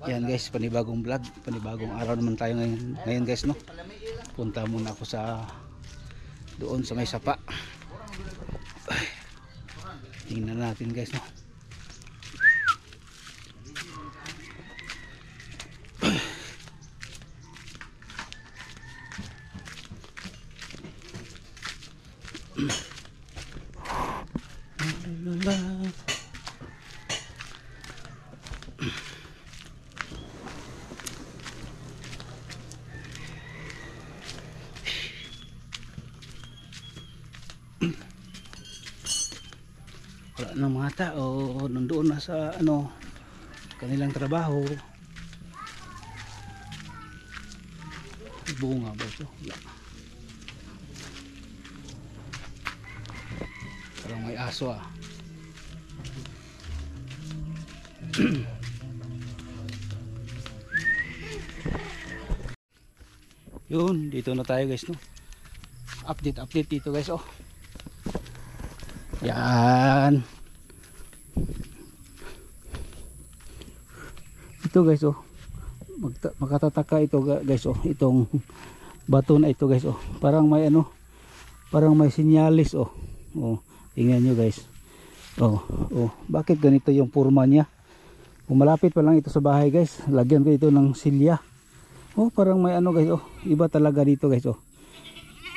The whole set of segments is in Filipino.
Yan guys, panibagong vlog, panibagong araw naman tayo ngayon guys, no. Punta muna ako sa doon sa may sapa. Tingnan natin guys, no. Wala ng mga tao, nandoon na sa ano kanilang trabaho. Bunga ba ito? Wala. Parang may aso ah. Yun, dito na tayo guys, no. Update dito guys, oh. Yan. Ito guys, oh. Makatataka ito guys, oh. Itong bato na ito guys, oh. Parang may ano, parang may sinyalis, oh. Oh, tingnan nyo guys. Oh, oh. Bakit ganito yung forma niya? Kung malapit pa lang ito sa bahay guys, lagyan ko ito ng silya. Oh, parang may ano guys, oh. Iba talaga dito guys, oh.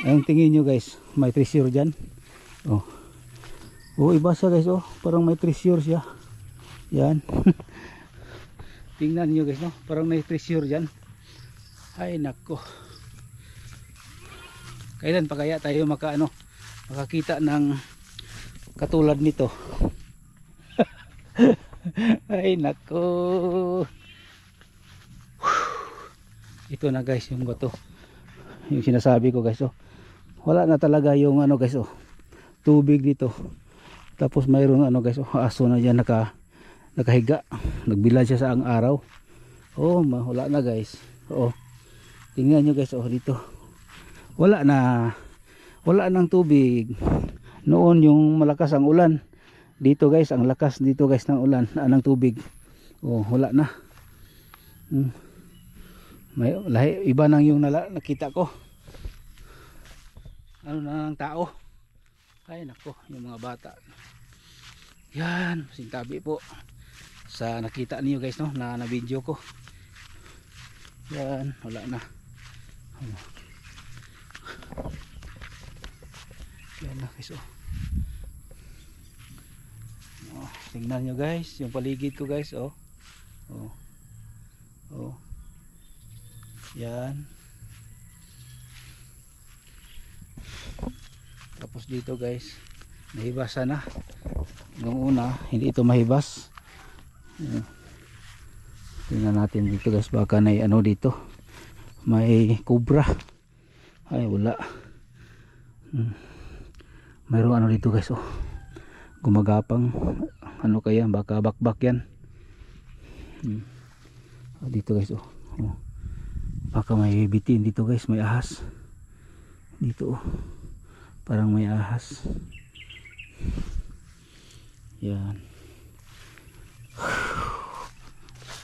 Ayun, tingin nyo guys, may treasure dyan. Oh. Oh, iba siya guys, oh. Parang may treasure siya. Yan. Tingnan niyo guys, no. Parang may treasure diyan. Ay nako. Kailan pa kaya tayo makakita ng katulad nito? Ay nako. Ito na guys yung bato. Yung sinasabi ko guys, oh. Wala na talaga yung ano guys, oh. Tubig dito. Tapos mayroon ano guys, oh, aso na diyan nakahiga. Nagbilad siya sa ang araw. Oh, wala na guys. Oh. Tingnan niyo guys, oh dito. Wala nang tubig. Noon yung malakas ang ulan. Dito guys, ang lakas dito guys ng ulan, ng tubig. Oh, wala na. May iba nang yung nakita ko. Ano na ng tao? Ay nako, yung mga bata. Yan, sintabi po sa nakita niyo guys, no, na video ko. Yan, wala na. Yan na guys, oh. Oh, tingnan nyo guys, yung paligid ko guys, oh. Oh. Oh. Yan. Tapos dito guys, nahibasa na. Nung una hindi ito mahibas. Tingnan natin dito guys, baka may ano dito, may kubra. Ay wala. Mayroong ano dito guys, oh. Gumagapang. Ano kaya, baka bakbak yan. Dito guys, oh. Oh. Baka may bitin dito guys, may ahas dito, oh. Parang may ahas. Yan.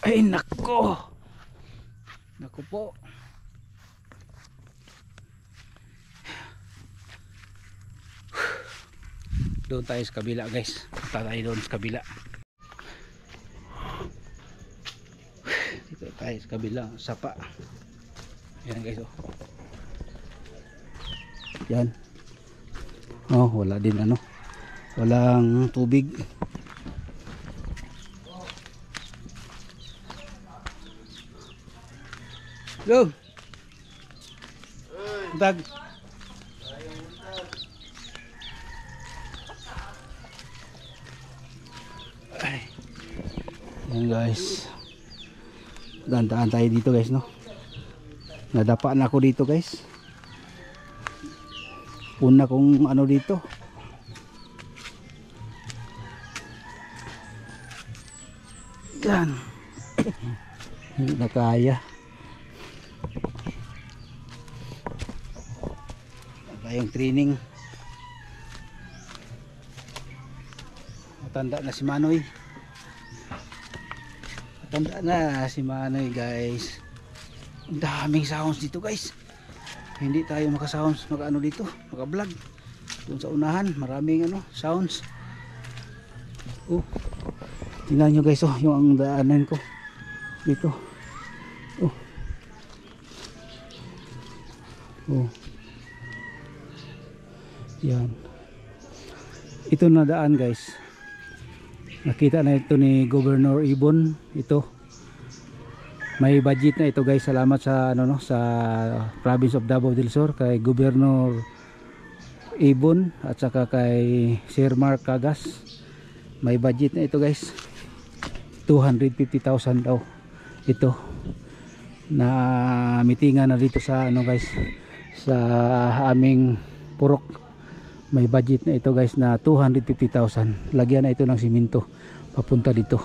Ay nako. Nako po. Doon tayo sa kabila guys. Punta tayo doon sa kabila. Dito tayo sa kabila, sapa. Yan guys, oh. Yan. Oh, wala din ano. Walang tubig. Go. Dag. Ay. Yan guys. Dantaan tayo dito guys, no. Nadapa na ako dito guys. Una kong ano dito. Yan. Hindi na kaya. Tayong training. Matanda na si Manoy. Tanda na si Manoy guys. Ang daming sounds dito guys. Hindi tayo maka-sounds maka-ano dito, maka-vlog. Doon sa unahan, maraming ano, sounds. Oh. Tingnan nyo guys, oh, yung ang daanan ko dito. Oh. Oh. Yan. Ito na daan guys. Nakita na ito ni Governor Ibon. Ito. May budget na ito guys. Salamat sa ano no, sa Province of Davao del Sur kay Governor Ibon at saka kay Sir Mark Cagas. May budget na ito guys. 250,000 daw. Ito. Na mitingan na dito sa ano guys, sa aming purok. May budget na ito guys na 250,000. Lagyan na ito ng simento papunta dito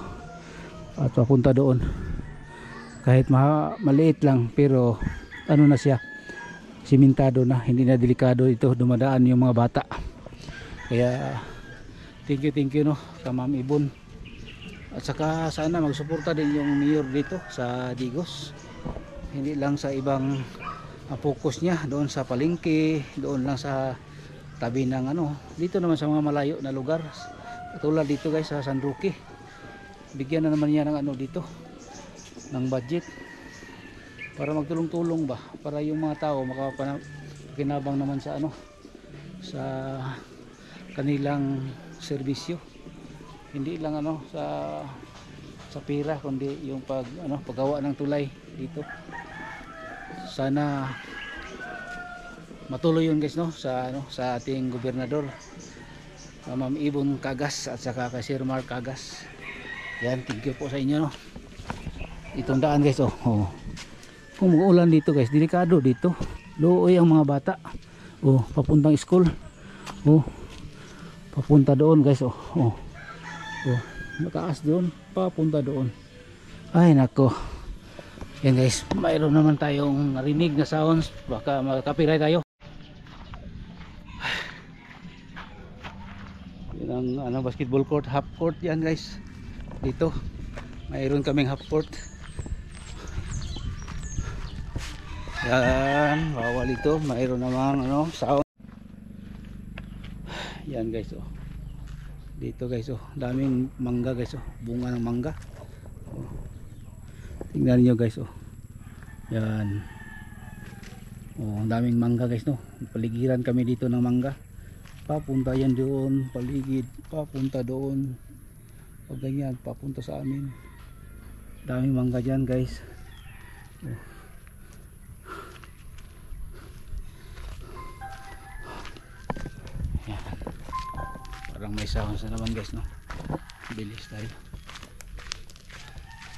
at papunta doon. Kahit maliit lang pero ano na siya, simentado na, hindi na delikado ito, dumadaan yung mga bata. Kaya thank you no ka Ma'am Ibon. At saka sana magsuporta din yung mayor dito sa Digos. Hindi lang sa ibang focus niya doon sa palengke, doon lang sa tabi ng ano, dito naman sa mga malayo na lugar. Katulad dito guys sa San Roque. Bigyan na naman niya ng ano dito, ng budget para magtulong-tulong ba, para yung mga tao makakinabang naman sa ano, sa kanilang serbisyo. Hindi lang ano sa pera kundi yung paggawa ng tulay dito. Sana matuloy yun guys no sa ano, sa ating gobernador Ma'am Ibon Cagas at saka kay Sir Mark Cagas. Yan, thank you po sa inyo no. Itong daan guys oh. Kung mag-ulan dito guys, delikado dito. Looy ang mga bata. Oh, papuntang school. Oh. Papunta doon guys oh. Oh. Oh, mataas doon, papunta doon. Ay nako. Yan guys, mayroon naman tayong narinig na sounds, baka mag-copyright tayo. Yan ang basketball court, half court yan guys. Dito, mayroon kaming half court. Yan, bawal ito. Mayroon namang ano, sound. Yan guys oh. Dito guys oh, daming mangga guys oh, bunga ng mangga. Oh. Tingnan niyo guys oh. Yan. Oh, daming mangga guys no. Paligiran kami dito ng mangga. Papunta yan doon, paligid, papunta doon. Pag ganyan, papunta sa amin. Daming mangga diyan guys. Oh. Parang may sounds na naman guys no. Bilis tayo.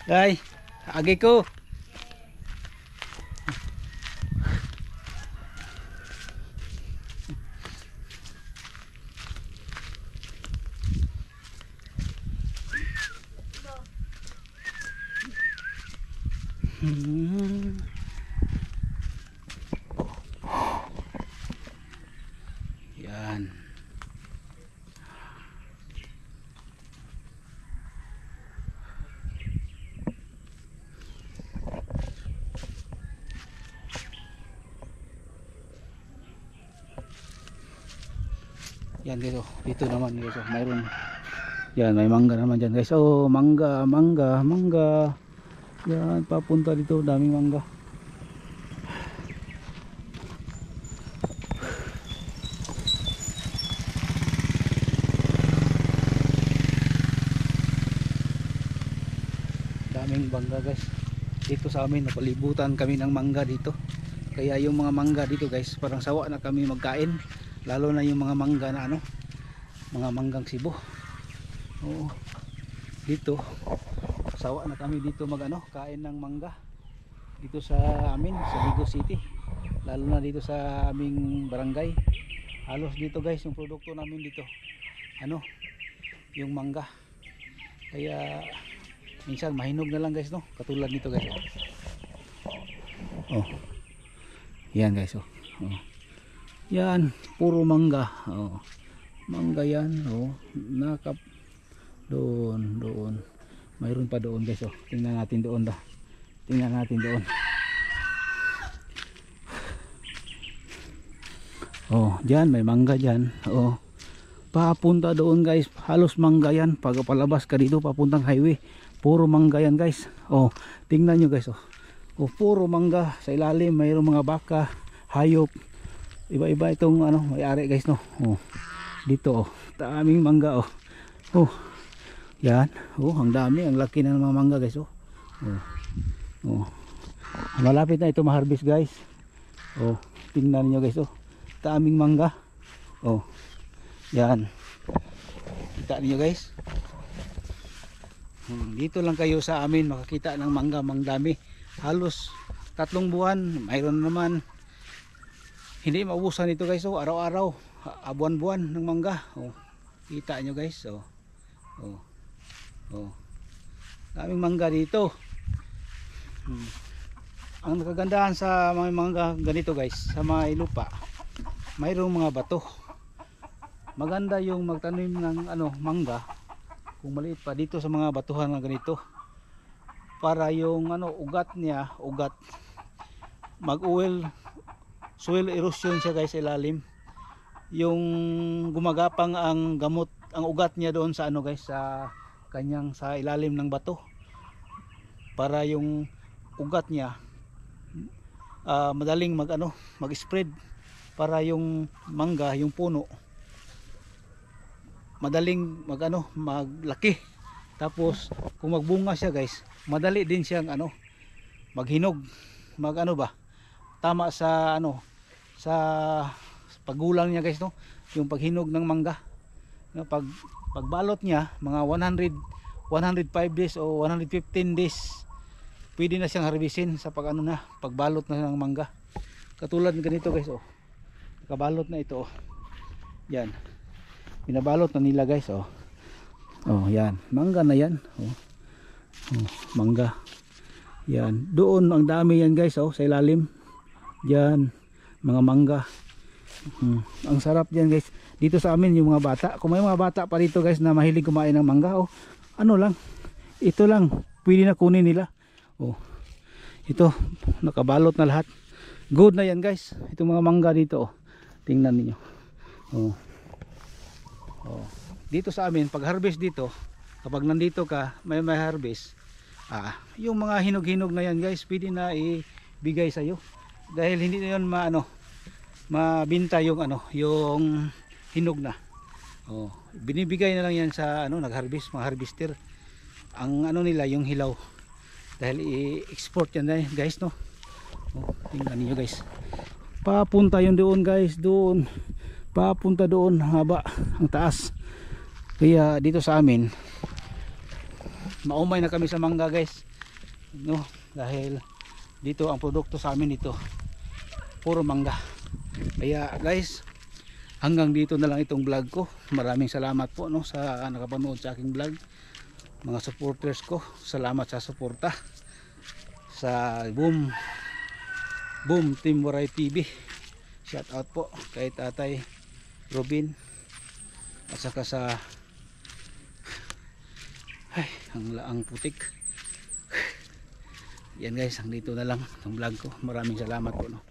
Ay, agi ko. Yan. Yan guys oh, dito naman guys oh, mayroon. Yan, may mangga naman dyan guys. Oh, mangga. Yan, papunta dito, daming mangga. Daming mangga guys. Dito sa amin, napalibutan kami ng mangga dito. Kaya yung mga mangga dito guys, parang sawa na kami magkain. Lalo na yung mga mangga na ano, mga manggang Cebu. Oo. Dito sawa na kami dito kain ng mangga dito sa amin sa Digos City, lalo na dito sa aming barangay. Halos dito guys yung produkto namin dito yung mangga. Kaya minsan mahinog na lang guys no, katulad nito guys oh. Yan guys oh. Yan, puro mangga. Mangga yan. Nakap doon. mayroon pa doon guys oh. Tingnan natin doon da. Tingnan natin doon. Oh, diyan may mangga diyan. Oh. Papunta doon guys, halos mangga yan. Pag palabas ka dito papuntang highway, puro mangga yan guys. Oh, tingnan nyo guys oh. Oh, puro mangga. Sa ilalim mayroong mga baka, hayop. Iba-iba itong ano, may-ari guys no. Oh. Dito oh, daming mangga oh. Oh. Yan. Oh, ang dami, ang laki na ng mga mangga guys oh. Oh. Oh. Malapit na ito ma-harvest guys. Oh, tingnan niyo guys oh. Daming mangga. Oh. Yan. Kita niyo guys. Dito lang kayo sa amin makakita ng mangga, mang dami. Halos 3 buwan, mayroon naman. Hindi maubusan ito guys oh, araw-araw, buwan-buwan ng mangga. Oh. Kita niyo guys oh. Oh. Oh. Daming mangga dito. Ang nakagandahan sa mga mangga ganito guys, sa mga lupa, mayroong mga bato. Maganda yung magtanim ng ano, mangga kung maliit pa dito sa mga batuhan na ganito. Para yung ano, ugat niya, mag-oil, soil erosion siya guys sa ilalim. Yung gumagapang ang gamot, ang ugat niya doon sa ano guys, sa kanyang sa ilalim ng bato, para yung ugat niya madaling mag-spread, para yung mangga, yung puno madaling maglaki. Tapos kung magbunga siya guys, madali din siyang maghinog, tama sa sa paggulang niya guys no, yung paghinog ng mangga. Pagbalot niya mga 105 days o 115 days pwede na siyang harbisin sa pagbalot na ng mangga. Katulad ng ganito guys oh, nakabalot na ito oh. Yan, binabalot na nila guys oh. Oh yan, mangga na yan oh. Oh, mangga yan, doon ang dami yan guys oh, sa ilalim yan, mga mangga. Ang sarap dyan guys. Dito sa amin yung mga bata, kung may mga bata pa dito guys na mahilig kumain ng mangga oh, ito lang pwede na kunin nila oh. Ito nakabalot na lahat, good na yan guys. Itong mga mangga dito oh, tingnan niyo oh. Oh. Dito sa amin pag harvest dito, kapag nandito ka may harvest, yung mga hinog-hinog na yan guys pwede na ibigay sa iyo, dahil hindi na yun mabinta yung yung hinog na oh, binibigay na lang yan sa nag-harvest, mga harvester. Ang nila yung hilaw, dahil i-export yan guys no. Oh, tingnan niyo guys, papunta yun doon guys, doon papunta doon, haba ang taas. Kaya dito sa amin maumay na kami sa mangga guys no, dahil dito ang produkto sa amin dito puro mangga. Kaya guys, hanggang dito na lang itong vlog ko. Maraming salamat po no sa nakapanood sa aking vlog. Mga supporters ko, salamat sa suporta sa Boom Team Waray TV. Shout out po kay Tatay Robin at saka sa ang putik. Yan guys, hanggang dito na lang itong vlog ko. Maraming salamat po no.